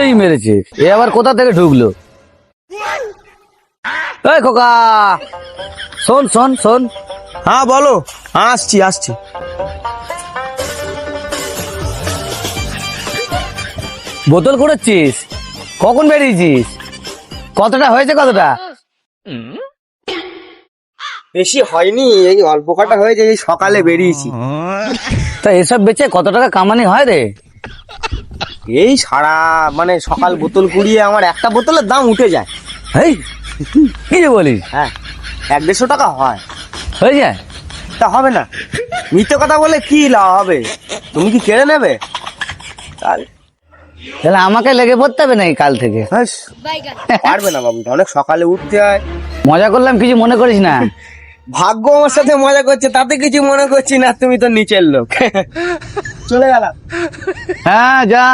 এই মেরেছে, এ আবার কোথা থেকে ঢুকলো? এই খোকা, শোন শোন শোন। হ্যাঁ বলো। হ্যাঁ আসছি আসছি। বোতল করেছিস? কখন বেরিয়েছিস? কতটা হয়েছে, কতটা? বেশি হয়নি, এই অল্প কটা হয়েছে, এই সকালে বেরিয়েছি। তা এসব বেচে কত টাকা কামানি হয় রে? এই সারা মানে সকাল বোতল কুড়িয়ে আমার একটা বোতলের দাম উঠে যায়। এই কি যে বলিস? হ্যাঁ, 100-150 টাকা হয়। হয়ে যায়? তা হবে না, মিথ্যে কথা বলে কি লাভ হবে? তুমি কি কেড়ে নেবে? তাহলে তাহলে আমাকে লেগে পড়তে হবে নাকি কাল থেকে? ব্যাস, পারবে না বাবু, অনেক সকালে উঠতে হয়। মজা করলাম, কিছু মনে করিস না। ভাগ্য আমার সাথে মজা করছে, তাতে কিছু মনে করছি না, তুমি তো নিচের লোক। চলে গেলাম। হ্যাঁ যা।